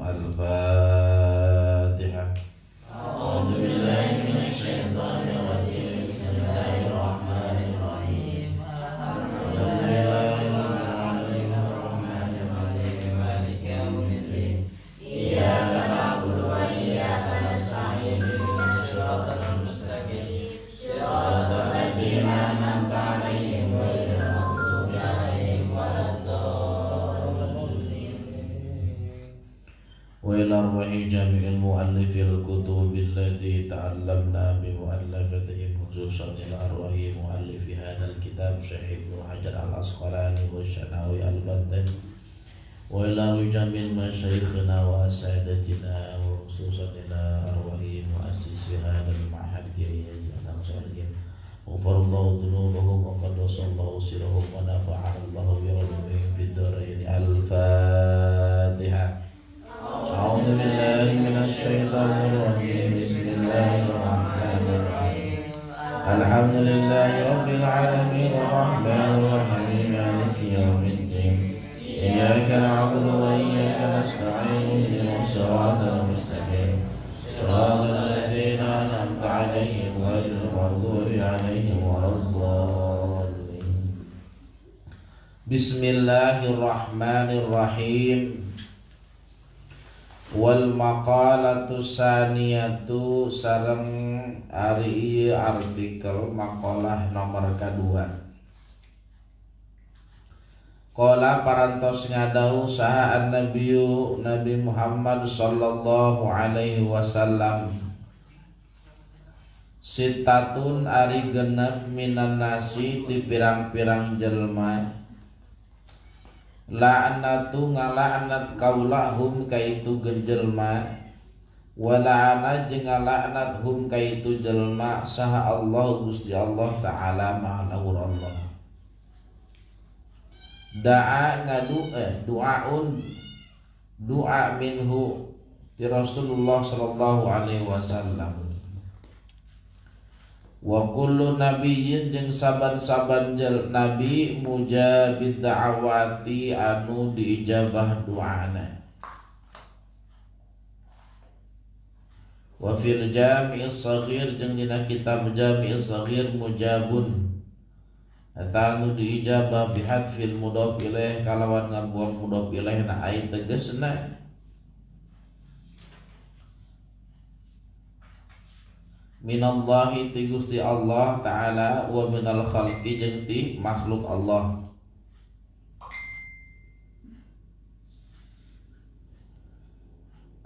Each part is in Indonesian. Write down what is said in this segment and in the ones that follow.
Al-Fatihah. A'udzu billahi minasyaitonir rajim. Bismillahirrahmanirrahim. Alhamdulillahirabbil alamin arrahmanir rahim maliki yaumiddin. Iyyaka na'budu wa iyyaka nasta'in ihdinas siratal mustaqim. Shiratal ladzina an'amta 'alaihim ghairil maghdubi 'alaihim waladdallin. Wa ila ruhi jami'il mu'allifil kutubil lati ta'allamna bi mu'allafatihim khususan ila ruhi mu'allifi hadzal kitab Syekh Ibnu Hajar Al-Asqalani wa Syanawi Al-Bantani wa ila ruhi jami'il masyayikhina wa asadatina wa khususan ila ruhi mu'assisi hadzal ma'had Kiai Al-Ansari Ghafarallahu dzunubahum wa qaddasallahu sirrahum wa nafa'allahu bi ulumihim fid dharain. Al-Fatihah. A'udzu billahi minasyaitonir rajim. Bismillahirrahmanirrahim. Alhamdulillahirabbil alamin arrahmanir rahim maliki yaumiddin. Iyyaka na'budu wa iyyaka nasta'in ihdinas siratal mustaqim. Shiratal ladzina an'amta 'alaihim ghairil maghdubi 'alaihim waladdallin. Bismillahirrahmanirrahim. Wal maqalatu saniyatu sareng ari ieu artikel maqalah nomor kadua. Qala parantos ngadau saha an-nabiyyu Nabi Muhammad sallallahu alaihi wasallam. Sitatun ari genep minan nasi ti pirang-pirang jelma. La'natu ngala'nat kaulahum kaitu genjelma wa la'ana jeung ngala'nat hum kaitu jelma saha Allah Gusti Allah taala ma'alawur Allah. Da'a ngadu du'aun du'a minhu ti Rasulullah sallallahu alaihi wasallam. Wa kullu nabiyyin jeung saban-saban nabi mujabid da'awati anu diijabah doana. Wa fil jami'is shaghir jeung dina kitab jami'is shaghir mujabun eta anu diijabah bihadfil mudhof ilaih kalawan ngabuang mudhof ilaihna ai tegasna minallahi ti Gusti Allah taala wa minal khalqi jeung ti makhluk Allah.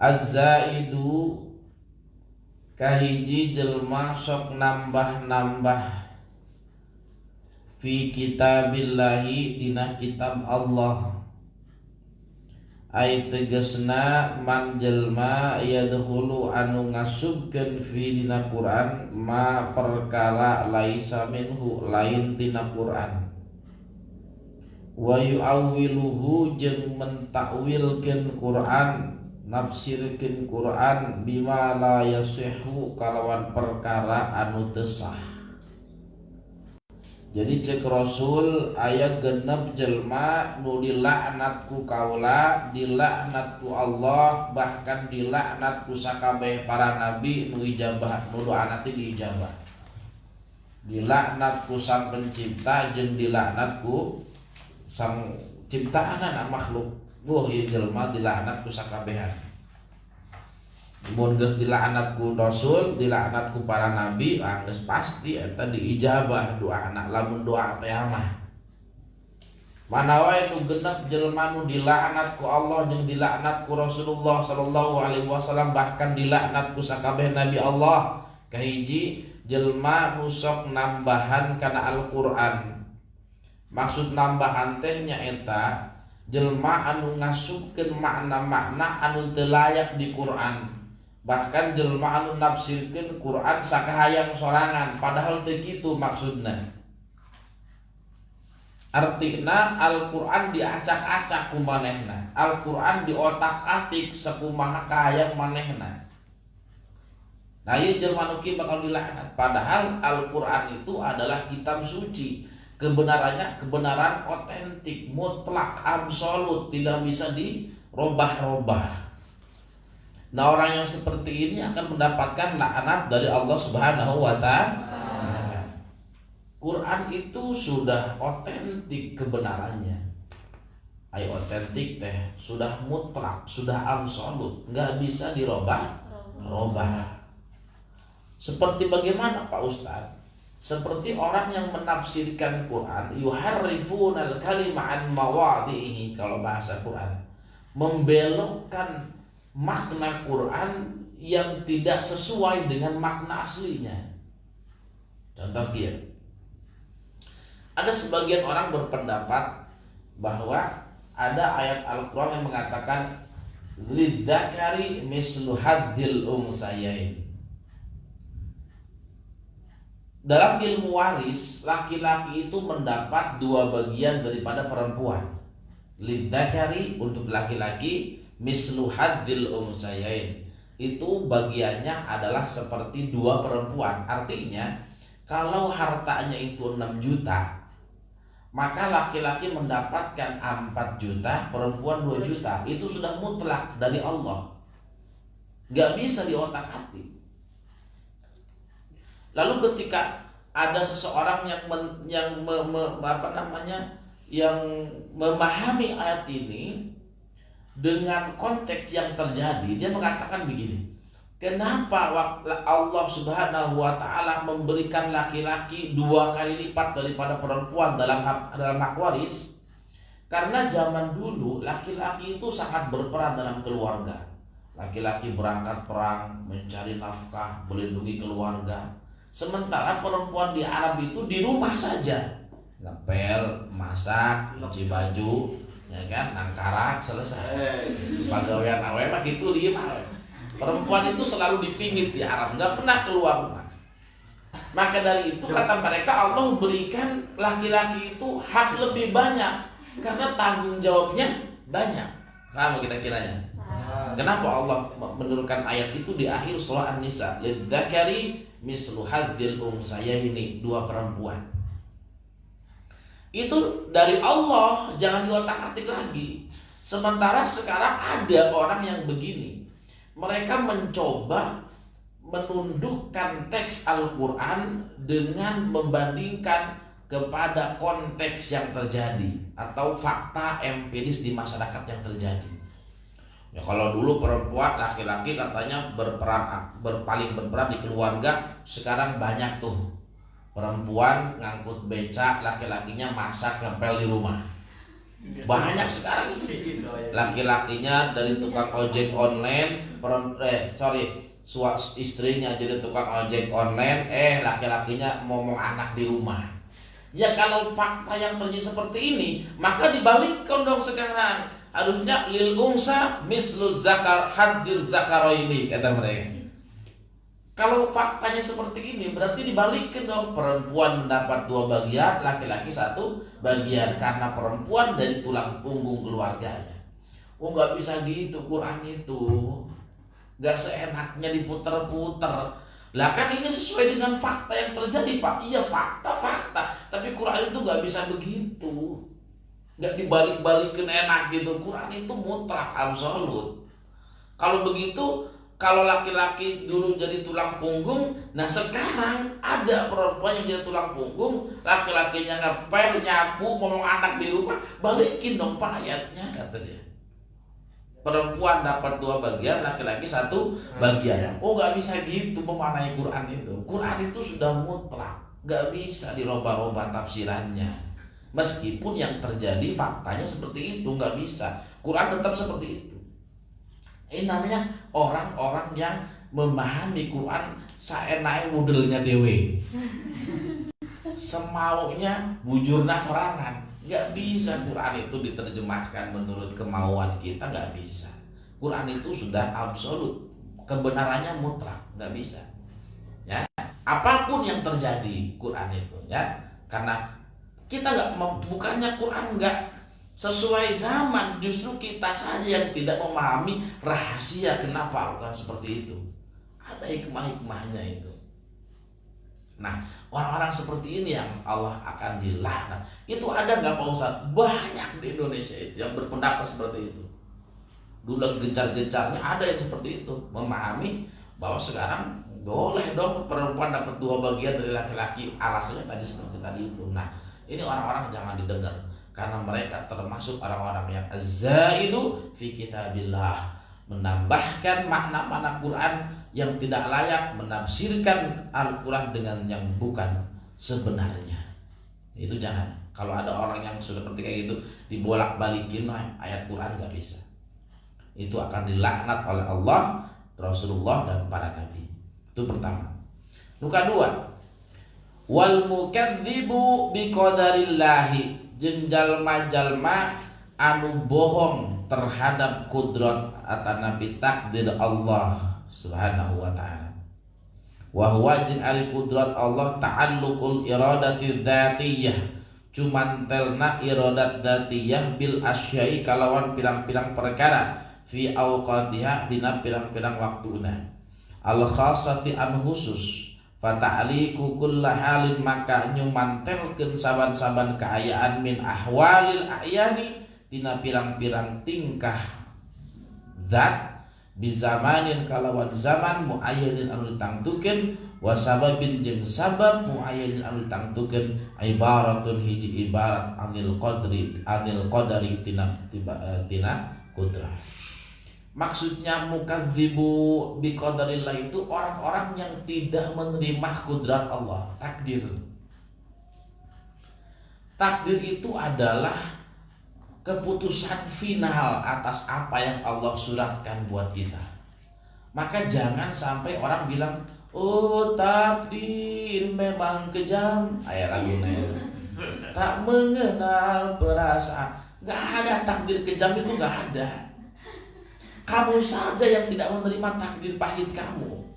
Az-zaidu kahiji jelma sok nambah-nambah fi kitabillahi dina kitab Allah. Ai tegasna man jelma yadkhulu anu ngasubkeun fi dina Quran ma perkara laisa minhu lain tina Quran. Wa yu'awwiluhu jeung mentakwilkeun Quran nafsirkeun Quran bima la yasihhu kalawan perkara anu teu sah. Jadi cek Rasul aya genep jelma nu dilaknat ku kaula, dilaknat ku Allah, bahkan dilaknat ku sakabeh para nabi nu ijabah nu doana teh diijabah. Dilaknat ku Sang Pencipta jeung dilaknat ku sang ciptaanna makhluk. Wah ieu jelma dilaknat ku sakabehan. Mun geus dilaknat ku Rasul, dilaknat ku para nabi, geus pasti eta diijabah doana. Lamun doa teh mah mana wae nu genep jelema nu dilaknat ku Allah jeung dilaknat ku Rasulullah sallallahu alaihi wasallam, bahkan dilaknat ku sakabeh nabi Allah. Kahiji jelma nu sok nambahan kana Al-Qur'an. Maksud nambahan teh nyaeta jelma anu ngasupkeun makna-makna anu teu layak di Qur'an. Bahkan jelma anu nafsirkeun Quran sakahayang sorangan padahal teu kitu maksudna. Artina Al-Qur'an diacak-acak ku manehna. Al-Qur'an diotak-atik sakumaha kahayang manehna. Nah ieu jelma nu kieu bakal dilaknat padahal Al-Qur'an itu adalah kitab suci. Kebenarannya kebenaran otentik, mutlak, absolut, tidak bisa dirobah-robah. Nah, orang yang seperti ini akan mendapatkan laknat dari Allah Subhanahu wa Ta'ala. Quran itu sudah otentik kebenarannya. Ayo otentik teh, sudah mutlak, sudah absolut, nggak bisa dirubah. Seperti bagaimana Pak Ustadz? Seperti orang yang menafsirkan Quran, yuharrifunal kalima an mawadhihi, kalau bahasa Quran, membelokkan makna Quran yang tidak sesuai dengan makna aslinya. Contoh dia, ada sebagian orang berpendapat bahwa ada ayat Al-Quran yang mengatakan lidzakari mislu haddil unsayain. Dalam ilmu waris, laki-laki itu mendapat 2 bagian daripada perempuan. Lidzakari untuk laki-laki, mislu haddil unsayain, itu bagiannya adalah seperti 2 perempuan. Artinya kalau hartanya itu 6 juta, maka laki-laki mendapatkan 4 juta, perempuan 2 juta. Itu sudah mutlak dari Allah, gak bisa diotak-atik. Lalu ketika ada seseorang yang memahami ayat ini dengan konteks yang terjadi, dia mengatakan begini: kenapa Allah Subhanahu wa Ta'ala memberikan laki-laki 2 kali lipat daripada perempuan dalam hak waris? Karena zaman dulu laki-laki itu sangat berperan dalam keluarga. Laki-laki berangkat perang, mencari nafkah, melindungi keluarga. Sementara perempuan di Arab itu di rumah saja, ngepel, masak, cuci baju, ya kan, nangkarak, selesai. Pegawaian awe mah gitu dia. Perempuan itu selalu dipingit di Arab, nggak pernah keluar rumah. Maka dari itu kata mereka, Allah berikan laki-laki itu hak lebih banyak karena tanggung jawabnya banyak. Paham kira-kiranya? Kenapa Allah menurunkan ayat itu di akhir surah An-Nisa? Lidzakari mislu haddil unsayaini, 2 perempuan. Itu dari Allah, jangan diotak-atik lagi. Sementara sekarang ada orang yang begini. Mereka mencoba menundukkan teks Al-Quran dengan membandingkan kepada konteks yang terjadi atau fakta empiris di masyarakat yang terjadi. Ya, kalau dulu perempuan, laki-laki katanya paling berperan di keluarga, sekarang banyak tuh perempuan ngangkut becak, laki-lakinya masak ngepel di rumah. Banyak sekarang. Laki-lakinya dari tukang ojek online, istrinya jadi tukang ojek online, laki-lakinya ngomong anak di rumah. Ya kalau fakta yang terjadi seperti ini, maka dibalikkan dong sekarang. Harusnya lil unsa mislu zakar hadir zakaroini, kata mereka. Kalau faktanya seperti ini, berarti dibalikkan dong. Perempuan mendapat 2 bagian, laki-laki 1 bagian, karena perempuan dari tulang punggung keluarganya. Oh, nggak bisa gitu Quran itu, nggak seenaknya diputer-puter. Lah kan ini sesuai dengan fakta yang terjadi, Pak. Iya, fakta. Tapi Quran itu nggak bisa begitu, nggak dibalik-balikin enak gitu. Quran itu mutlak absolut. Kalau begitu, kalau laki-laki dulu jadi tulang punggung, nah sekarang ada perempuan yang jadi tulang punggung, laki-lakinya ngepel, nyapu, ngomong anak di rumah, balikin dong Pak ayatnya, kata dia. Perempuan dapat 2 bagian, laki-laki 1 bagian. Oh, nggak bisa gitu memaknai Quran itu. Quran itu sudah mutlak, nggak bisa dirubah-rubah tafsirannya. Meskipun yang terjadi faktanya seperti itu, nggak bisa. Quran tetap seperti itu. Ini namanya orang-orang yang memahami Quran saenake modelnya dewe. Semaunya bujurna sorangan. Nggak bisa Quran itu diterjemahkan menurut kemauan kita, nggak bisa. Quran itu sudah absolut, kebenarannya mutlak, nggak bisa. Ya, apapun yang terjadi Quran itu, ya, karena kita bukannya Quran nggak sesuai zaman, justru kita saja yang tidak memahami rahasia kenapa Al-Quran seperti itu. Ada hikmah-hikmahnya itu. Nah, orang-orang seperti ini yang Allah akan dilaknat. Itu ada nggak Pak Ustadz? Banyak di Indonesia itu yang berpendapat seperti itu. dulu gencar-gencarnya ada yang seperti itu, memahami bahwa sekarang boleh dong perempuan dapat 2 bagian dari laki-laki, alasannya tadi seperti tadi itu. Nah, ini orang-orang jangan didengar karena mereka termasuk orang-orang yang az-zaidu fi kitabillah, menambahkan makna-makna Quran yang tidak layak, menafsirkan Al-Quran dengan yang bukan sebenarnya. Itu jangan. Kalau ada orang yang sudah seperti kayak gitu, dibolak-balikin ayat Quran nggak bisa. Itu akan dilaknat oleh Allah, Rasulullah dan para nabi. Itu pertama. Yang kedua, wal mukadzibu biqadarillahi, jalma-jalma anu bohong terhadap kudrat atau nabi takdir Allah Subhanahu wa ta'ala. Wa huwa jin ari kudrat Allah ta'alluqul iradati dzatiyah, cumantelna iradat dzatiyah bil asyai kalawan pirang-pirang perkara fi awqatiha dina pirang-pirang waktuna al khassati an khusus fa ta'liqu kulla halin maka nyumantelkeun saban-saban kaayaan min ahwalil a'yani dina pirang-pirang tingkah zat bizamanin kalawan zaman muayyadin anu ditangtukeun wa sababin jeung sabab muayyadin anu ditangtukeun ibaratun hiji ibarat anil qadari tina kudrah. Maksudnya mukadzibu biqadarillah itu orang-orang yang tidak menerima kudrat Allah, takdir. Takdir itu adalah keputusan final atas apa yang Allah suratkan buat kita. Maka jangan sampai orang bilang, oh takdir memang kejam, ayat lagunya tak mengenal perasaan. Gak ada takdir kejam, itu gak ada. Kamu saja yang tidak menerima takdir pahit kamu.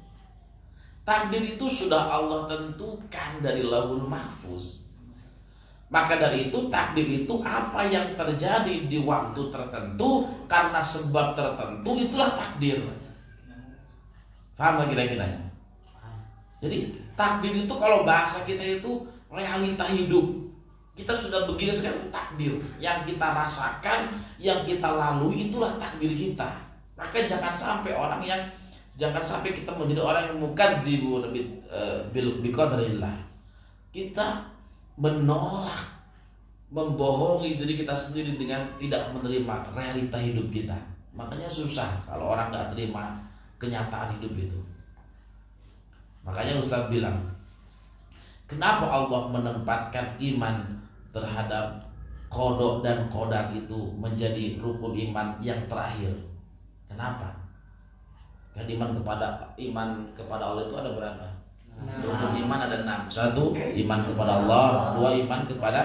Takdir itu sudah Allah tentukan dari Lauhul Mahfuz. Maka dari itu takdir itu apa yang terjadi di waktu tertentu karena sebab tertentu, itulah takdir. Paham gak kira-kira? Jadi takdir itu kalau bahasa kita itu realita hidup. Kita sudah begini sekarang, takdir yang kita rasakan, yang kita lalui, itulah takdir kita. Maka jangan sampai kita menjadi orang yang mukadzibu biqadrillah. Kita menolak, membohongi diri kita sendiri dengan tidak menerima realita hidup kita. Makanya susah kalau orang gak terima kenyataan hidup itu. Makanya Ustaz bilang, kenapa Allah menempatkan iman terhadap qada dan qadar itu menjadi rukun iman yang terakhir? Kenapa? Kan iman kepada Allah itu ada berapa? Rukun iman ada 6. 1, iman kepada Allah. 2, iman kepada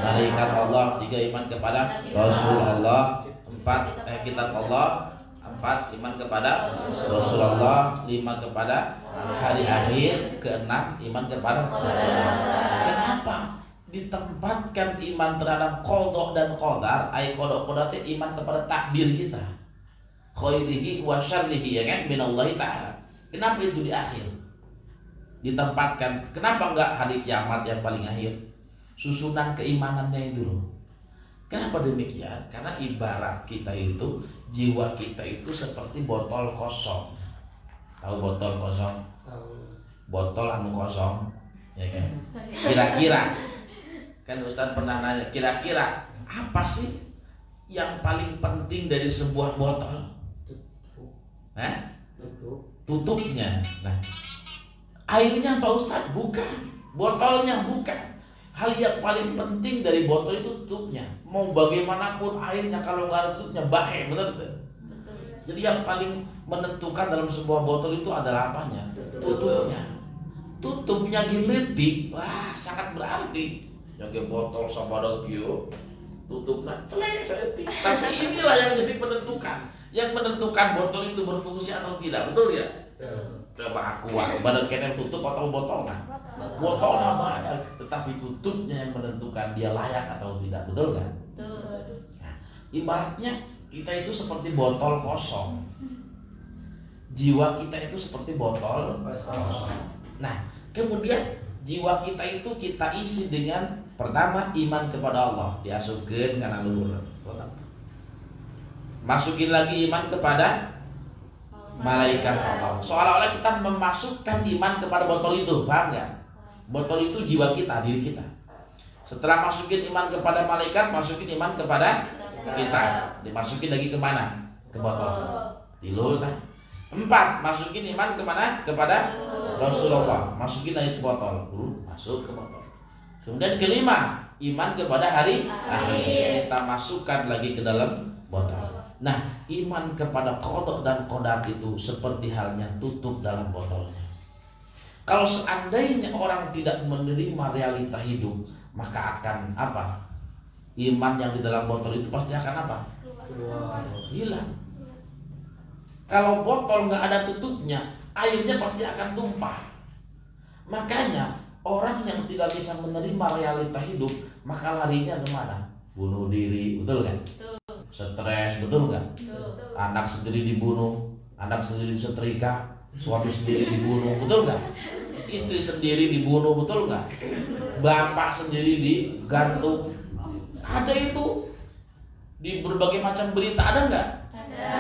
malaikat Allah. 3, iman kepada Rasulullah. 4, kitab Allah. 4, iman kepada Rasulullah. 5, kepada hari akhir. Ke-6, iman kepada. Kenapa ditempatkan iman terhadap qada dan qadar? Ai qada qadar itu iman kepada takdir kita, khairihi wa syarrihi, ya kan, minallahi ta'ala. Kenapa itu di akhir ditempatkan? Kenapa enggak hari kiamat yang paling akhir? Susunan keimanannya itu loh. Kenapa demikian? Karena ibarat kita itu, jiwa kita itu seperti botol kosong. Tahu botol kosong? Botol anu kosong, ya kan? Kira-kira kan Ustaz pernah nanya, kira-kira apa sih yang paling penting dari sebuah botol? Tutupnya. Nah, airnya Pak Ustaz? Bukan. Botolnya bukan. Hal yang paling penting dari botol itu tutupnya. Mau bagaimanapun airnya kalau nggak ada tutupnya bahaya, benar? Jadi yang paling menentukan dalam sebuah botol itu adalah apanya? Tutupnya. Tutupnya gilitik, wah sangat berarti. Yang botol sama dagio, tutupnya celek seetik. Tapi inilah yang jadi penentukan. Yang menentukan botol itu berfungsi atau tidak, betul ya? Coba aqua, badan kena tutup atau botolnya? Botolnya ada, tetapi tutupnya yang menentukan dia layak atau tidak, betul kan? Nah, ibaratnya kita itu seperti botol kosong. Jiwa kita itu seperti botol kosong. Nah, kemudian jiwa kita itu kita isi dengan pertama iman kepada Allah, diasupkeun kana luhur. masukin lagi iman kepada malaikat Allah. Seolah-olah kita memasukkan iman kepada botol itu, paham nggak? Botol itu jiwa kita, diri kita. Setelah masukin iman kepada malaikat, masukin iman kepada kita. Dimasukin lagi kemana? Ke botol. Tilu. 4, masukin iman kemana? Kepada Rasulullah. Masukin lagi ke botol. Masuk ke botol. Kemudian 5, iman kepada hari akhir. Kita masukkan lagi ke dalam botol. Nah, iman kepada qada dan qadar itu seperti halnya tutup dalam botolnya. Kalau seandainya orang tidak menerima realita hidup, maka akan apa? Iman yang di dalam botol itu pasti akan apa? Keluar. Hilang. Kalau botol nggak ada tutupnya, airnya pasti akan tumpah. Makanya orang yang tidak bisa menerima realita hidup, maka larinya kemana? Bunuh diri, betul kan? Stres, betul nggak? Anak sendiri dibunuh, anak sendiri disetrika, suami sendiri dibunuh, betul nggak? Istri sendiri dibunuh, betul nggak? Bapak sendiri digantung. Ada itu di berbagai macam berita, ada nggak? Ada.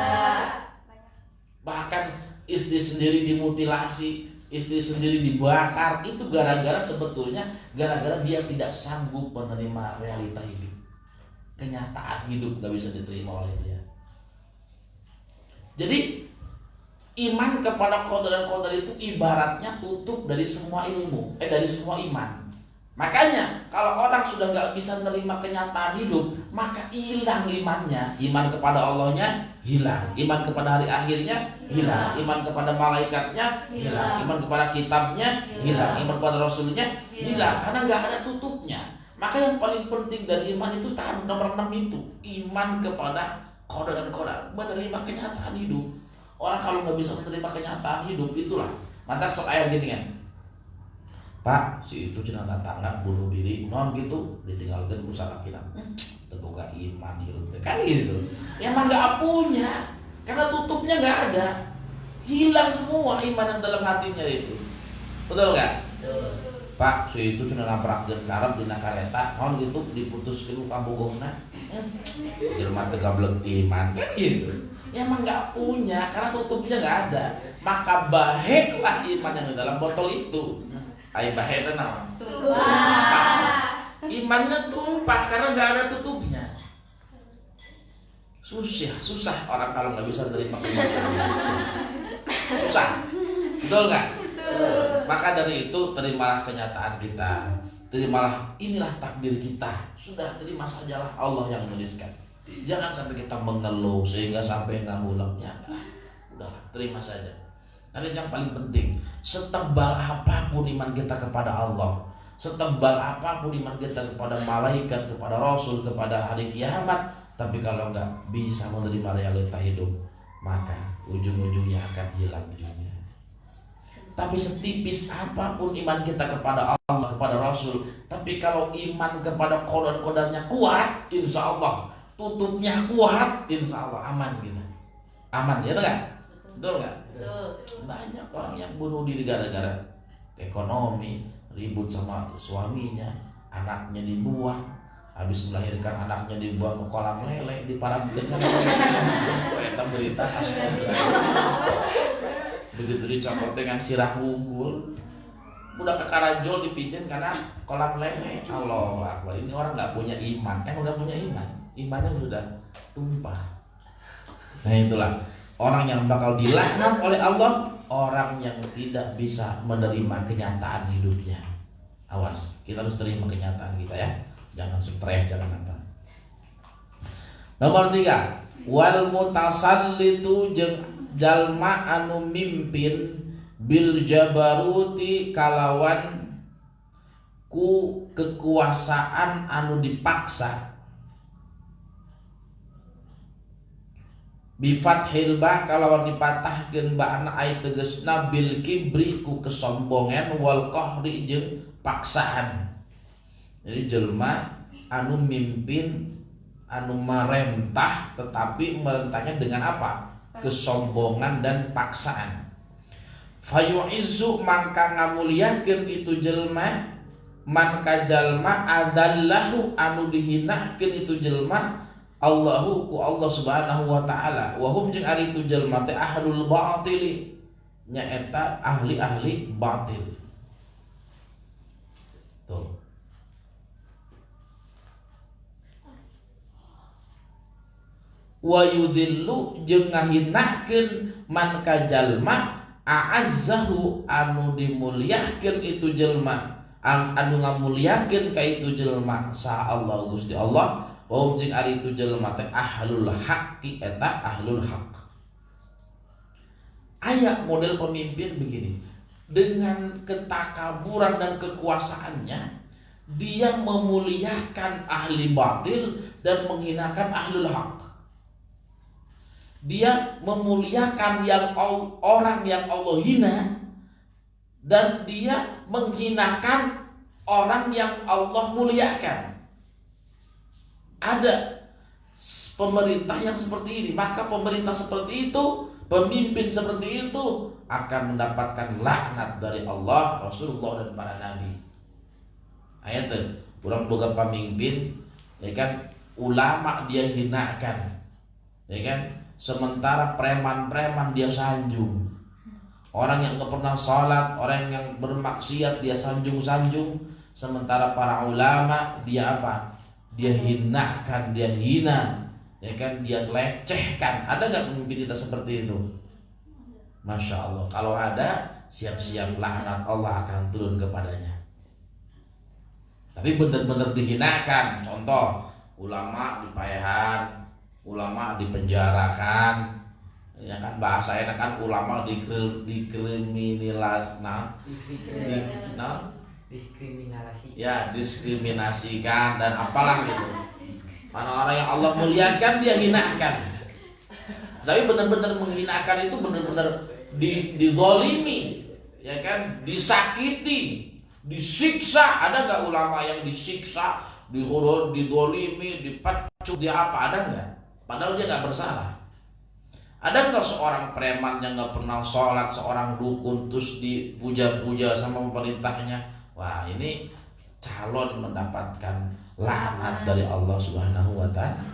Bahkan istri sendiri dimutilasi, istri sendiri dibakar. Itu gara-gara sebetulnya gara-gara dia tidak sanggup menerima realita hidup. Kenyataan hidup gak bisa diterima oleh dia. Jadi iman kepada qadar dan qadar itu ibaratnya tutup dari semua ilmu, dari semua iman. Makanya kalau orang sudah gak bisa menerima kenyataan hidup, maka hilang imannya. Iman kepada Allahnya hilang, iman kepada hari akhirnya hilang, iman kepada malaikatnya hilang, iman kepada kitabnya hilang, iman kepada rasulnya hilang, karena gak ada tutupnya. Maka yang paling penting dari iman itu tahan nomor 6 itu, iman kepada qadar dan qadar, menerima kenyataan hidup. Orang kalau nggak bisa menerima kenyataan hidup, itulah mantan sok ayam gini kan, Pak, si itu cina tangga bunuh diri, non gitu, ditinggalkan usaha kita, terbuka iman hidup, kan gitu. Emang nggak punya, karena tutupnya nggak ada, hilang semua iman yang dalam hatinya itu, betul nggak? Pak, si itu cina naprakkeun karep dina kareta, non gitu diputuskeun ka bogongna. Jelema teu gablek iman kan gitu. Ya emang enggak punya karena tutupnya enggak ada. Maka baheklah iman yang di dalam botol itu. Ai bahe teh naon? Tumpah. Imannya tumpah karena enggak ada tutupnya. Susah orang kalau enggak bisa terima kenyataan. Susah. Betul enggak? Maka dari itu terimalah kenyataan kita, terimalah inilah takdir kita. Sudah terima sajalah, Allah yang menuliskan. Jangan sampai kita mengeluh sehingga sampai nguleknya. Udah terima saja. Dan yang paling penting, setebal apapun iman kita kepada Allah, setebal apapun iman kita kepada malaikat, kepada Rasul, kepada hari kiamat, tapi kalau nggak bisa menerima realita hidup, maka ujung-ujungnya akan hilang ujungnya. Tapi setipis apapun iman kita kepada Allah, kepada Rasul, tapi kalau iman kepada qadar-qadarnya kuat, insya Allah tutupnya kuat, insya Allah aman kita. Aman, ya kan? Betul nggak? Banyak orang yang bunuh diri gara-gara ekonomi, ribut sama suaminya, anaknya dibuang, habis melahirkan anaknya dibuang ke kolam lele, diparabkeun eta berita begitu dicopot dengan sirah unggul, udah ke Karajol dipijen karena kolam lele. Allahu Akbar. Ini orang nggak punya iman, emang nggak punya iman, imannya sudah tumpah. Nah itulah orang yang bakal dilaknat oleh Allah, orang yang tidak bisa menerima kenyataan hidupnya. Awas, kita harus terima kenyataan kita ya, jangan stres, jangan apa. Nomor 3, wal mutasallitu jeung jalma anu mimpin bil jabaruti kalawan ku kekuasaan anu dipaksa, bifathil ba kalawan dipatahkeun ba'na ay tegasna bil kibri ku kesombongan wal qahri jeung paksaan. Jadi jelma anu mimpin anu merentah, tetapi merentahnya dengan apa? Kesombongan dan paksaan. Fayu'izzu mangka ngamuliakeun itu jelma, man ka jalma adallahu anu dihinakeun itu jelma Allahu ku Allah subhanahu wa ta'ala wa hum jeung ari tu jelema teh ahlul batili nyaeta ahli-ahli batil. Tuh. Wa yudillu jeung ngahinakeun man ka jalma a'azzahu anu dimulyahkeun itu jelma anu ngamulyakeun ka itu jelma sa Allah Gusti Allah wa jeung ari itu jelma teh ahlul haqqi eta ahlul haqq. Aya model pemimpin begini, dengan ketakaburan dan kekuasaannya dia memuliakan ahli batil dan menghinakan ahlul haqq. Dia memuliakan orang yang Allah hina dan dia menghinakan orang yang Allah muliakan. Ada pemerintah yang seperti ini, maka pemerintah seperti itu, pemimpin seperti itu akan mendapatkan laknat dari Allah, Rasulullah dan para nabi. Ayat tuh, orang boga pemimpin, ya kan, ulama dia hinakan, ya kan. Sementara preman-preman dia sanjung. Orang yang gak pernah sholat, orang yang bermaksiat dia sanjung-sanjung. Sementara para ulama dia apa? Dia hinakan, dia hina, ya kan? Dia lecehkan. Ada gak pemimpin kita seperti itu? Masya Allah. Kalau ada, siap-siap laknat Allah akan turun kepadanya. Tapi benar-benar dihinakan. Contoh, ulama dipayahan, ulama dipenjarakan, ya kan, bahasa enak kan, ulama diskriminasi, ya diskriminasikan dan apalah gitu. Mana orang yang Allah muliakan dia hinakan. Tapi benar-benar menghinakan itu benar-benar dizalimi, ya kan, disakiti, disiksa. Ada nggak ulama yang disiksa, didolimi, dipecut, dia apa? Ada nggak? Padahal dia nggak bersalah. Ada nggak seorang preman yang nggak pernah sholat, seorang dukun terus dipuja-puja sama pemerintahnya? Wah, ini calon mendapatkan laknat dari Allah Subhanahu wa ta'ala.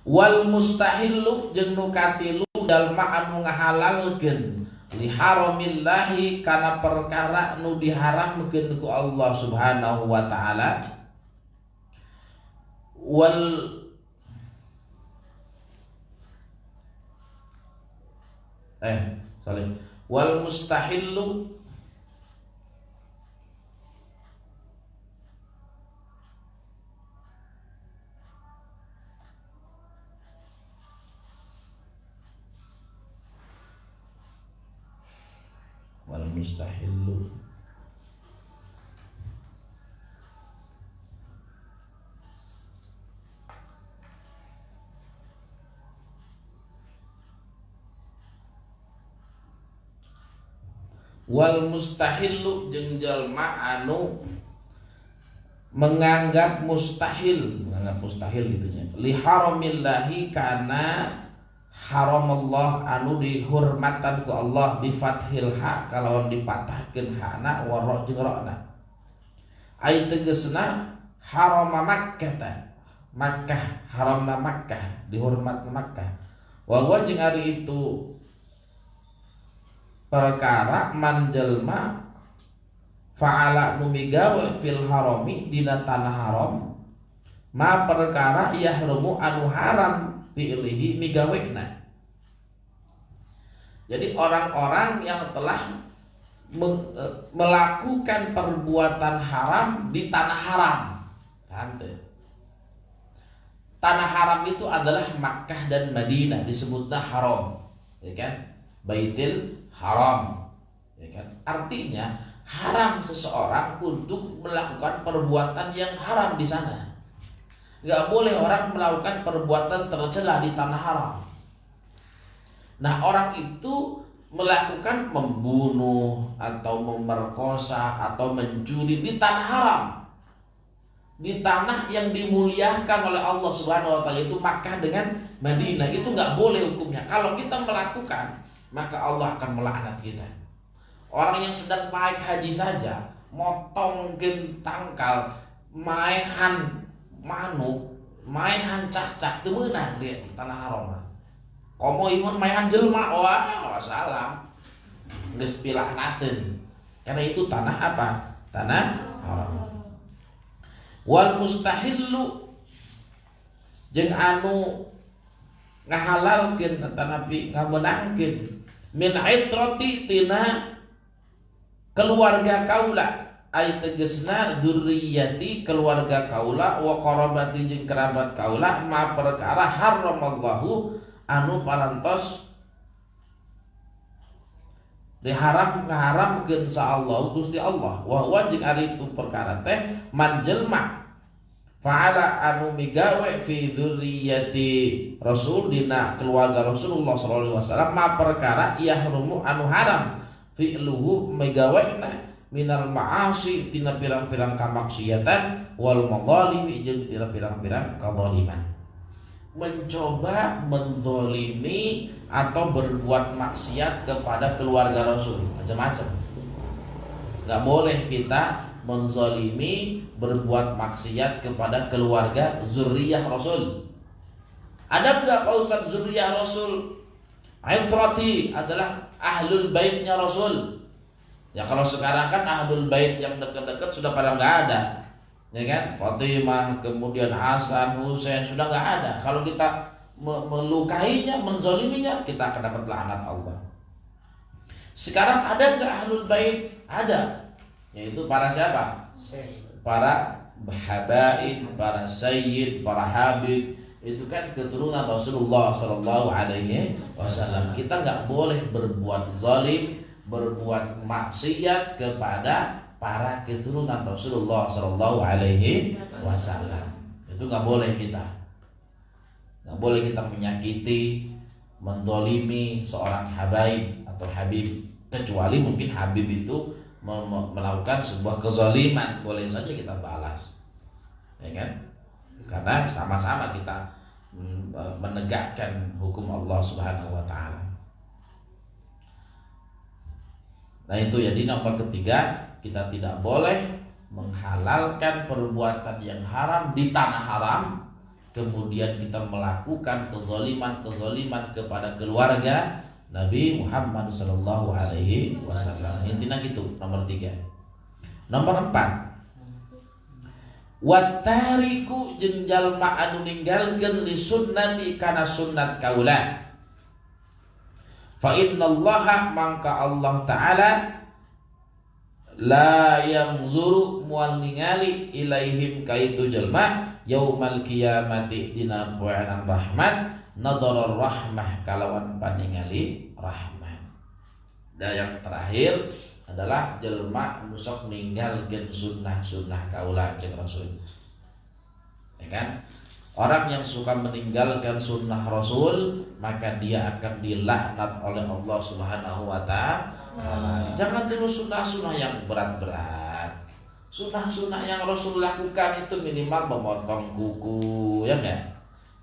Wal mustahillu jeung nu katilu jalma anu ngahalalkeun li haramillahi kana perkara nu diharamkeun ku Allah Subhanahu wa ta'ala. Wal mustahillu wal mustahillu wal mustahillu jeung jalma anu menganggap mustahil gitu nya li haramillahi kana haram Allah anu dihormatan ku Allah bi fathil ha kalawan dipatahkeun hana wa ra jeung ra'na ai tegasna haram Makkah haramna Makkah dihormatna Makkah wa jeung ari itu perkara manjelma fa'ala numigawe fil harami dina tanah haram ma perkara yahrumu anu haram fi'lihi migawena. Jadi orang-orang yang telah melakukan perbuatan haram di tanah haram. Tanah haram itu adalah Makkah dan Madinah, disebutnya haram, ya kan? Baitul haram, ya kan? Artinya haram seseorang untuk melakukan perbuatan yang haram di sana. Gak boleh orang melakukan perbuatan tercela di tanah haram. Nah, orang itu melakukan membunuh atau memerkosa atau mencuri di tanah haram, di tanah yang dimuliakan oleh Allah Subhanahu wa ta'ala, itu Makkah dengan Madinah. Itu gak boleh hukumnya. Kalau kita melakukan, maka Allah akan melaknat kita. Orang yang sedang naik haji saja, motong tangkal, maehan manuk maehan cak-cak teu meunang di tanah haram. Komo iman maehan jelma wah salam. Geus pilahnateun. Karena itu tanah apa? Tanah haram. Wal mustahillu jeung anu ngahalalkeun tanapi ngabeunangkeun min aitrati tina keluarga kaula ay tegesna dzurriyyati keluarga kaula wa qarabati jeung kerabat kaula ma perkara haramallahu anu parantos ngaharamkeun sa Allah Gusti Allah wa huwa jeung ari itu perkara teh man jelma fa'ala anu migawe fi dzurriyyati rasul dina keluarga Rasulullah sallallahu alaihi wasallam ma perkara yahrumu anu haram fi'luhu migawena minal ma'asi tina pirang-pirang kamaksiatan wal madhalimi jeung tina pirang-pirang kadzaliman. Mencoba menzalimi atau berbuat maksiat kepada keluarga Rasul macam-macam. Gak boleh kita menzalimi berbuat maksiat kepada keluarga zuriyah Rasul. Ada enggak Pak Ustaz zuriyah Rasul? Aitrati adalah ahlul baitnya Rasul. Ya kalau sekarang kan ahlul bait yang dekat-dekat sudah pada enggak ada. Ya kan? Fatimah, kemudian Hasan, Husain sudah enggak ada. Kalau kita melukainya, menzaliminya, kita akan dapat laknat Allah. Sekarang ada enggak ahlul bait? Ada. Yaitu para siapa? Para habaib, para sayyid, para habib. Itu kan keturunan Rasulullah sallallahu alaihi wasallam. Kita enggak boleh berbuat zalim, berbuat maksiat kepada para keturunan Rasulullah sallallahu alaihi wasallam. Itu enggak boleh kita. Enggak boleh kita menyakiti, mendolimi seorang habaib atau habib, kecuali mungkin habib itu melakukan sebuah kezaliman, boleh saja kita balas, ya kan? Karena sama-sama kita menegakkan hukum Allah Subhanahu wa taala. Nah itu jadi nomor ketiga, kita tidak boleh menghalalkan perbuatan yang haram di tanah haram, kemudian kita melakukan kezaliman kepada keluarga Nabi Muhammad sallallahu alaihi wasallam. Intinya gitu, nomor 3. Nomor 4. Wattariku jeung jalma anu ninggalkeun li sunnati kana sunnat kaula. Fa innallaha mangka Allah taala la yanzuru mual ningali ilaihim kaitu jalma yaumal qiyamati dina poean rahmat nadharar rahmah kalawan paningali rahmat. Dan yang terakhir adalah jelma nusok ninggalkeun sunnah kaula jeung Rasul. Ya kan? Orang yang suka meninggalkan sunnah Rasul, maka dia akan dilaknat oleh Allah Subhanahu wa taala. Jangan terus sunnah-sunnah yang berat-berat. Sunnah-sunnah yang Rasul lakukan itu minimal memotong kuku, ya enggak?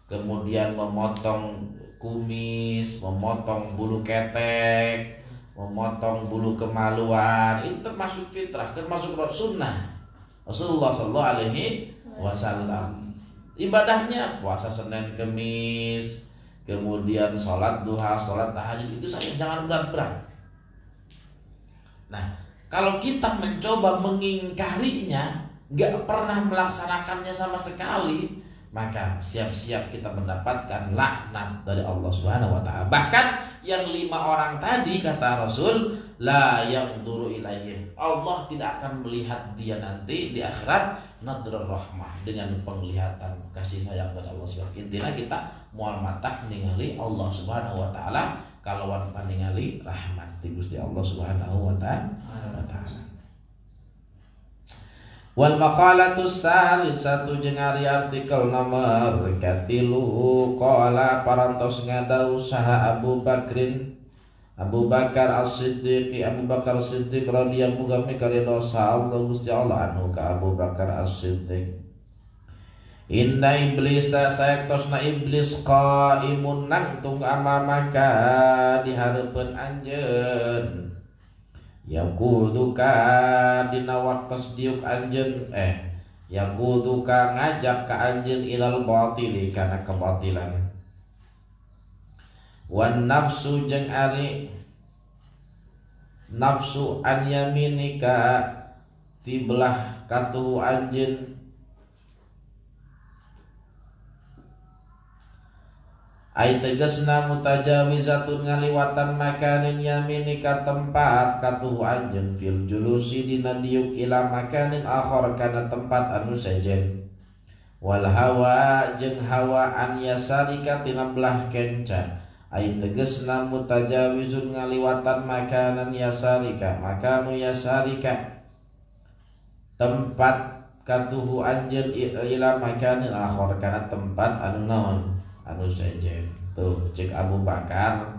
Kemudian memotong kumis, memotong bulu ketek, memotong bulu kemaluan, itu termasuk fitrah, termasuk sunnah Rasulullah sallallahu alaihi wasallam. Ibadahnya puasa Senin Kemis, kemudian sholat duha, sholat tahajud, itu saja, jangan berat-berat. Nah, kalau kita mencoba mengingkarinya, gak pernah melaksanakannya sama sekali, maka siap-siap kita mendapatkan laknat dari Allah Subhanahu wa taala. Bahkan yang 5 orang tadi kata Rasul, la yanzuru ilaihim. Allah tidak akan melihat dia nanti di akhirat nadrar rahmah, dengan penglihatan kasih sayang dari Allah Subhanahu wa taala. Intinya kita moal matak ningali Allah Subhanahu wa taala kalawan paningali rahmat ti Gusti Allah Subhanahu wa taala. Wal maqalatus salisatu jeung ari artikel nomor 3 qala parantos ngadau saha Abu Bakar As-Siddiq radhiyallahu anhu karena Allah Gusti Allah anu ka Abu Bakar As-Siddiq. Inna iblisa sayaktosna iblis qaimun nangtung amamaka di hareupeun anjeun. Yaquduka dina waktos diuk anjeun yaquduka ngajak ka anjeun ilal batili kana kebatilan. Wan nafsu jeung ari nafsu an yaminika ti belah katuhu anjeun ai tegasna mutajawizatun ngaliwatan makanin yaminika tempat katuhu anjeun fil julusi dina diuk ila makanin akhar kana tempat anu sejen. Wal hawa jeung hawa an yasarika tina belah kenca ai tegasna mutajawizun ngaliwatan makanan yasarika makanu yasarika tempat katuhu anjeun ila makanin akhar kana tempat anu naon anu sejen. Tuh cek Abu Bakar,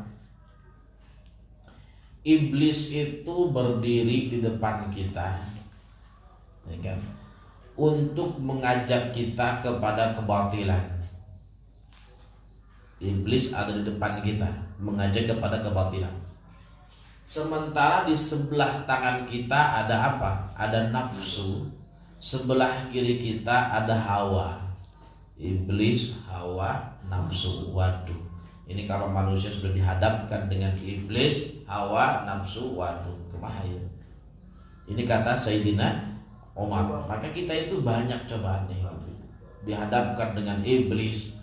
iblis itu berdiri di depan kita, ya kan? Untuk mengajak kita kepada kebatilan. Iblis ada di depan kita, mengajak kepada kebatilan. Sementara di sebelah tangan kita ada apa? Ada nafsu. Sebelah kiri kita ada hawa. Iblis, hawa, nafsu. Waduh, ini kalau manusia sudah dihadapkan dengan iblis, hawa, nafsu, waduh, kemana ya? Ini kata Sayyidina Umar. Maka kita itu banyak cobaan nih, dihadapkan dengan iblis,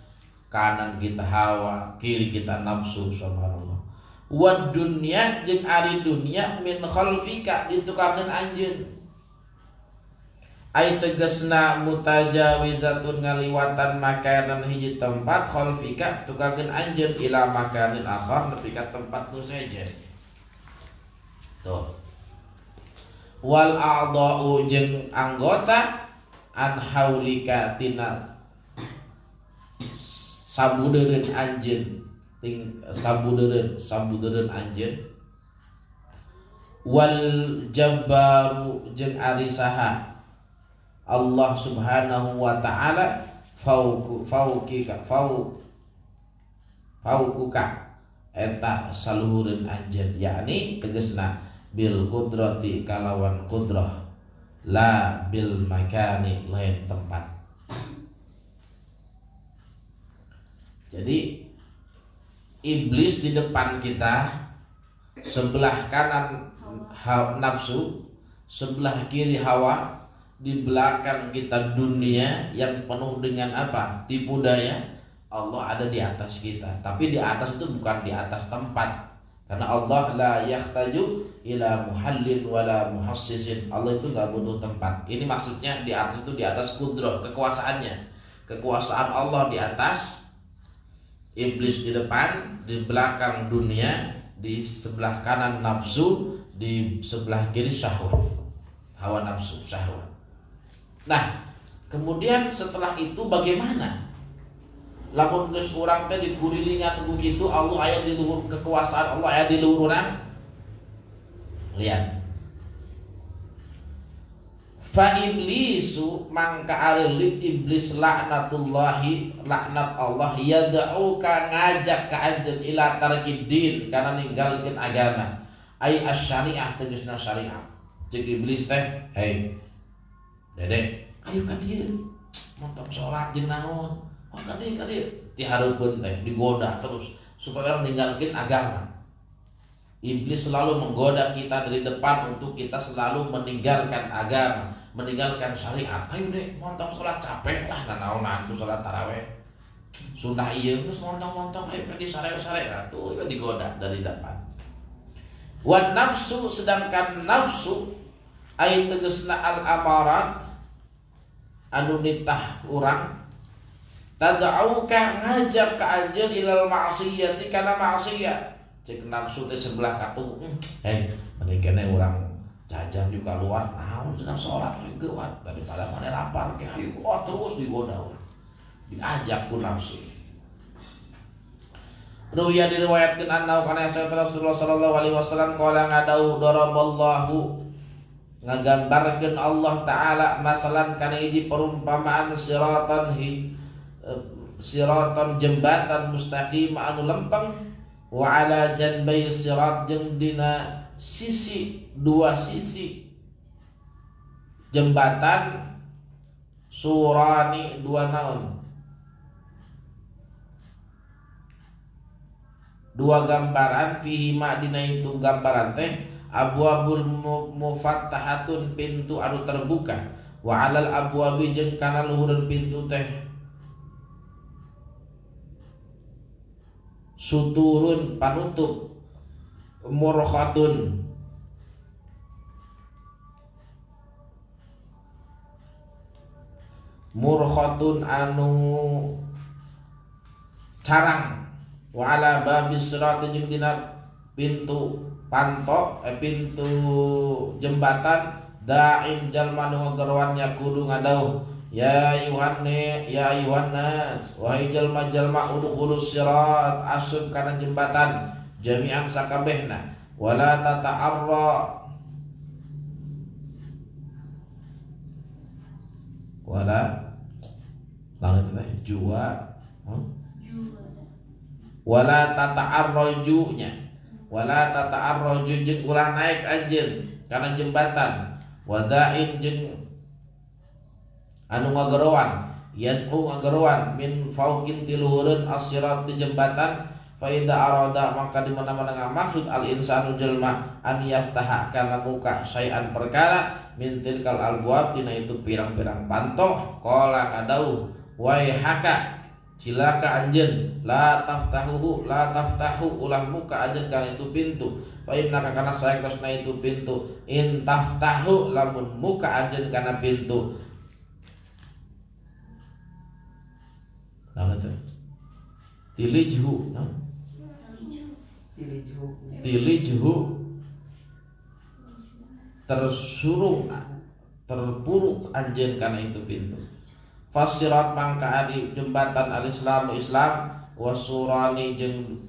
kanan kita hawa, kiri kita nafsu. Subhanallah. Wa dunya jeung ari dunya min khalfika ditukankeun anjeun. Ai tegasna mutajawizatun ngaliwatan makanan hiji tempat khalfika tukankeun anjeun ila makanin akhar nepi ka tempat nu sejen. Tuh. Wal a'dha'u jeung anggota an haulika tina sabudeureun anjeun ting sabudeureun anjeun. Wal jabbaru jeung ari saha Allah Subhanahu wa ta'ala faukuka eta saluhureun anjeun, yakni tegasna bil qudrati kalawan qudrah la bil makani lain tempat. Jadi iblis di depan kita, sebelah kanan nafsu, sebelah kiri hawa, di belakang kita dunia yang penuh dengan apa? Tipu daya. Allah ada di atas kita, tapi di atas itu bukan di atas tempat, karena Allah la yahtaju ila muhallin wala muhassisin. Allah itu gak butuh tempat. Ini maksudnya di atas itu di atas kudrah, kekuasaannya. Kekuasaan Allah di atas, iblis di depan, di belakang dunia, di sebelah kanan nafsu, di sebelah kiri syahwat, hawa nafsu, syahwat. Nah, kemudian setelah itu bagaimana? Lamun geus urang teh dikurilingan ku kitu, Allah aya di luhur kekuasaan Allah aya di luhur urang. Lihat. Fa iblisu mangka ari iblis laknatullahi laknat Allah yad'uka ngajak ka anjeun ila tarkid din kana ninggalkeun agama. Ai asy-syari'ah tegasna syariat. Cek iblis teh, hei Dedek, ayo ka dieu. Montong salat jeung naon? Oh ka dieu dihareupeun teh, digoda terus supaya meninggalkeun agama. Iblis selalu menggoda kita dari depan untuk kita selalu meninggalkan agama, meninggalkan syariat. Ayo dek, montong salat capek lah nanaonan tuh salat tarawih. Sunah ieu geus montong-montong ayo ka di sare-sare atuh digoda dari depan. Wa nafsu sedangkan nafsu ai tegasna al amarat anu nitah urang tad'auka ngajak ka anjeun ilal ma'siyati kana maksiat. Cek nafsu teh sebelah katuh, hei mending kene urang jajan juga luar naon cenah salat we geuwat daripada mane lapar ke hayu terus digoda urang. Diajak ku nafsu. Ruya diriwayatkeun anna kana Rasulullah sallallahu alaihi wasallam qala ngadau daraballahu ngagambarkeun Allah taala masalan kana hiji perumpamaan siratan jembatan mustaqim anu lempeng wa ala janbai sirat jeung dina sisi dua sisi jembatan surani dua naon, dua gambaran, fihi ma dina itu gambaran teh abwabul mufattahatun pintu anu terbuka, wa alal abwabi jeung kana luhureun pintu teh suturun panutup, murkhatun anu carang, wa ala babis sirat jeung dina pintu panto pintu jembatan da'in jalma nu ngagerowannya kudu ngadauh ya ayuhannas wahai jalma-jalma udkhulus sirat asub kana jembatan jami'an sakabehna wala tata'arra wala lawan kita jua wala tata'arrajunya wala tata'arraju jeung ulah naik anjeun kana jembatan wadain jeung anu ngagerowan yad'u ngagerowan min fauqin tiluhureun as-sirat di jembatan fa idza arada maka di mana-mana ngamaksud al insanu jelma an yaftaha kana muka syai'an perkara min tilkal albab dina itu pirang-pirang pantoh qala kadauh wai haka cilaka anjeun la taftahu ulah muka anjeun kana itu pintu fa innaka kana saektosna itu pintu in taftahu lamun muka anjeun kana pintu naon teh tilijhu tersurung terpuruk anjeun kana itu pintu fasirat mangka ari jembatan al-Islam Islam wasurani jeung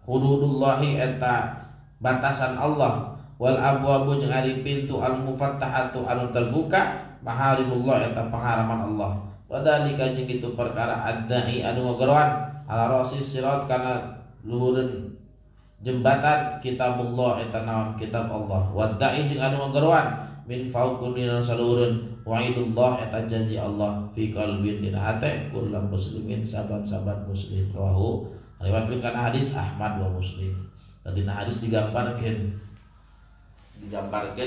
hududullahi eta batasan Allah wal abwabu jeung ari pintu al-mufattahatu anu terbuka maharimullah eta pengharaman Allah wadalika jeung itu perkara ad-da'i anu ngagerowan ala rasis sirat kana luhureun jembatan kitabullah eta naon kitab Allah wadda'i jeung anu ngagerowan min fauqunina salureun wa'idullah eta janji Allah fi qalbin dina hate kullu muslimin saban-saban muslim rawahu riwayatkeun kana hadis Ahmad wa Muslim. Dina hadis digambarkeun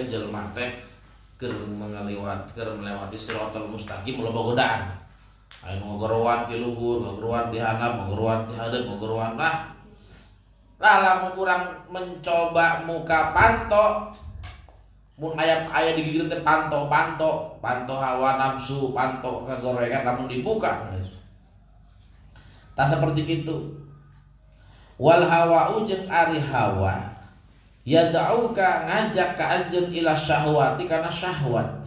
jelema teh keur melewati siratal mustaqim loba godaan aya ngogorowan ti luhur ngogorowan ti handap ngogorowan ti hadeuk ngogorowan lah lamun urang mencoba muka panto mun aya digigir teh panto hawa nafsu panto kagorengan lamun dibuka tak seperti itu wal hawa jeung ari hawa yad'uka ngajak ka anjeun ila syahwati kana syahwat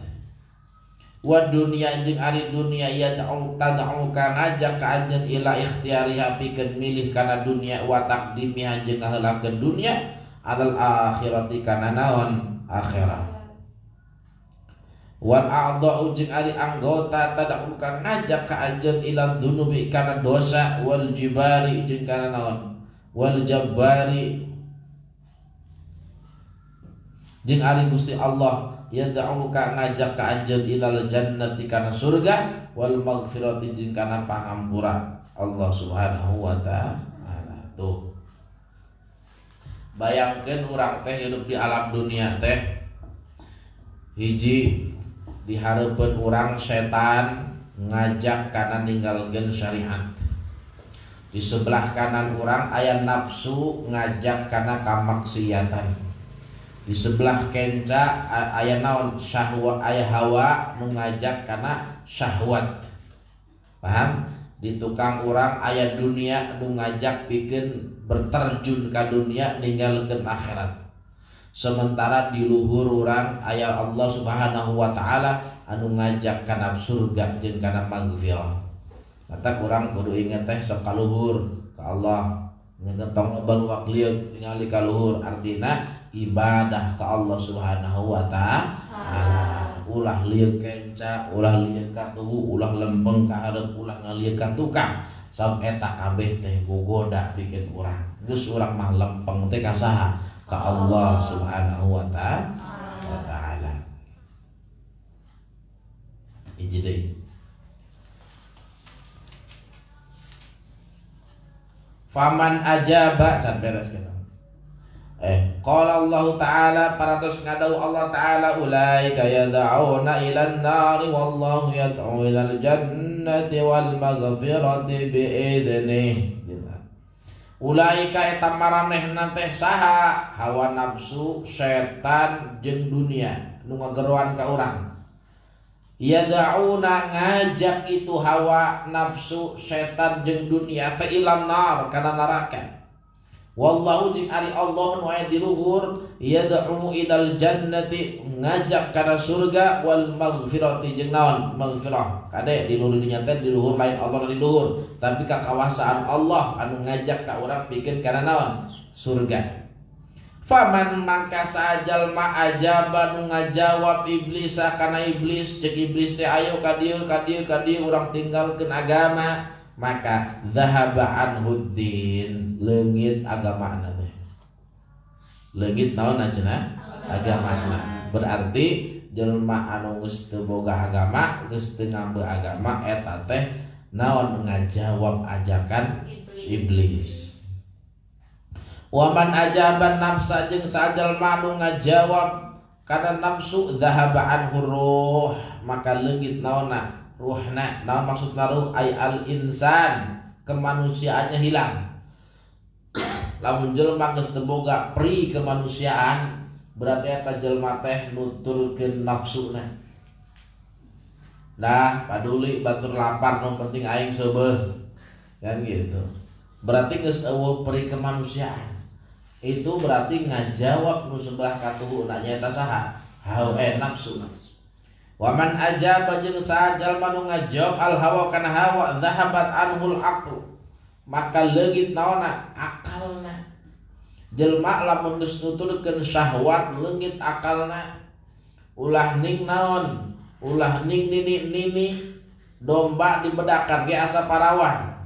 wa dunya jeung ari dunya tad'uka ngajak ka anjeun ila ikhtiyariha pikeun milih kana dunya wa taqdimiha jeung ngaheulakeun dunya alal akhirati kana naon akhirat wal a'dha'u jeung ari anggota tad'uka ngajak ka anjeun ila dunubi kana dosa wal jibari jeung kana naon wal jabbari jeung ari Gusti Allah yad'uka ngajak ka anjeun ilal jannati kana surga wal maghfirati jeung kana pangampura Allah Subhanahu wa ta'ala. Tuh bayangkeun urang teh hidup di alam dunia teh hiji dihareupeun urang setan ngajak kana ninggalkeun syariat, di sebelah kanan urang aya nafsu ngajak kana kamaksiatan, di sebelah kenca aya naon syahwat aya hawa nu ngajak kana syahwat. Paham? Di tukang urang aya dunia nu ngajak pikeun berterjun ka dunia ninggalkeun akhirat. Sementara di luhur urang aya Allah Subhanahu wa ta'ala anu ngajak kana surga jeung kana maghfirah. Mata urang kudu inget teh sok ka luhur ka Allah, nyegetong baluak lieu ningali ka luhur artina ibadah ka Allah Subhanahu wa ta'ala. Ulah lieu kenca, ulah lieu ka tuhu, ulah lempeng ka hareup, ulah ngalieu ka tukang. Sabab eta kabeh teh gogoda bikin urang. Geus urang mah lempeng teh ka saha? Ka Allah Subhanahu wa ta'ala. hiji deui. Faman ajaba can beres kana. Qala Allah Ta'ala parados ngadau Allah Ta'ala ulaika yad'una ilan nari wallahu yad'u ilal jannati wal maghfirati bi'idnih. Ulaika eta maranehna teh saha hawa nafsu setan jeung dunia nu ngageroan ka urang. Yad'una ngajak itu hawa nafsu setan jeung dunia teh ilan nar kana neraka. Wallahu jing ari Allah nu aya di luhur yad'u ilal jannati ngajak kana surga wal maghfirati jeung naon maghfirah kade di luhur dinya teh di luhur lain Allah di luhur tapi kakawasaan Allah anu ngajak ka urang pikeun kana naon surga. Faman mangka sajal ma ajaba nu ngajawab iblis kana iblis cek iblis teh ayo ka dieu urang tinggalkeun agama maka zahaba anhuddin leungit agamana teh. Leungit naon cenah agamana. Berarti jelema anu geus teu boga agama, geus teu ngambil agama eta teh naon ngajawab ajakan iblis. Waman ajaban nafsa jeung sajalma anu ngajawab kana nafsu zahaba anhu ruh maka leungit naonna ruhna. Naon maksudna ruh ay al insan kemanusiaannya hilang. Lamun jelema geus teu boga pri kemanusiaan berarti eta jelema teh nuturkeun nafsuna. Nah, paduli batur lapar nu penting aing seubeuh. Kan gitu. Berarti geus eueuh pri kemanusiaan. Itu berarti ngajawab nu sebelah katuhuna nyaeta saha? Nafsu. Waman ajaba jeung sajalma nu ngajawab al hawa kana hawa zahabat anhul aql maka leungit naonna akalna. Jelma lamun geus nuturkeun syahwat leungit akalna. Ulah ning naon? Ulah ning nini domba dibedakan ge asa parawan.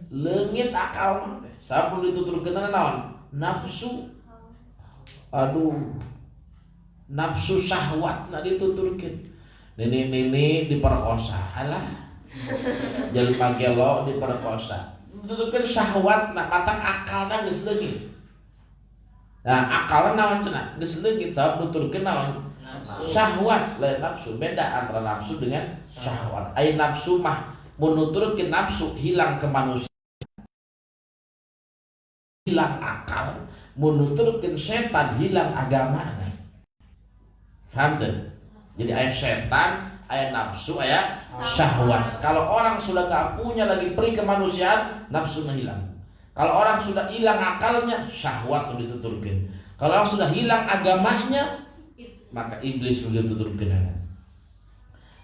Leungit akalna teh. Sampun dituturkeun naon? Nafsu. Aduh. Nafsu syahwat na dituturkeun. Nini diperkosa, alah jelema gelo diperkosa. Dituturkeun syahwat na matang akalna geus leungit. Nah, akalna naon cenah? Geus leungit sabab nuturkeun naon? Syahwat lain nafsu. Beda antara nafsu dengan syahwat. Ai nafsu mah mun nuturkeun nafsu hilang kemanusiaan. Hilang akal, mun nuturkeun setan hilang agamana. Paham teu? Jadi aya setan, aya nafsu, aya syahwat. Kalau orang sudah gak punya lagi peri kemanusiaan, nafsunya hilang. Kalau orang sudah hilang akalnya, syahwat itu dituturkeun. Kalau orang sudah hilang agamanya, maka iblis itu dituturkeun.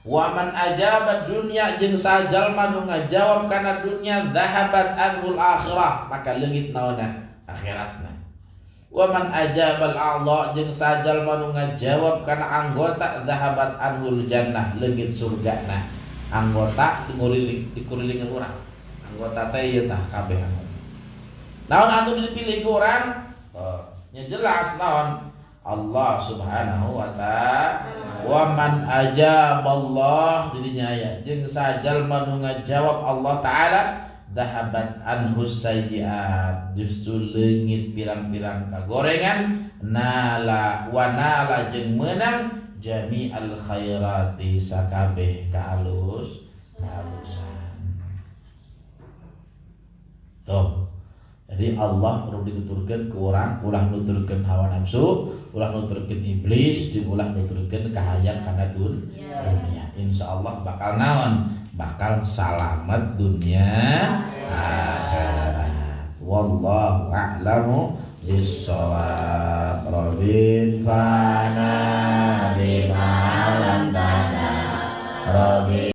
Waman ajabat dunya jeung sajalma nu ngajawab kana dunya zahabat anhul akhirah maka leungit naonna akhiratna. Waman ajabal a'dha jeung sajalma nu ngajawab kana anggota zahabat anhul jannah leungit surgana. Anggota dikulilingan urang. Anggota teh ieu tah kabeh anggota. Naon anu dipilih ku urang? Nya jelas naon? Allah Subhanahu wa ta'ala. Waman ajaballah didinya aya jeung sajalma nu ngajawab Allah taala zahabat anhus sayyiat justru leungit pirang-pirang kagorengan nala wa nala jeung meunang jami'al khairati sakabeh kaalus kalusan. Tuh. Jadi Allah perlu dituturkeun ke urang, ulah nuturkeun hawa nafsu, ulah nuturkeun iblis, jeung ulah nuturkeun kahayang kana dunia. Insyaallah bakal naon? Bakal salamet dunia akhirat. Wallahu a'lamu bis-shawab. Rabbin fana bima 'allamtana. Rabbi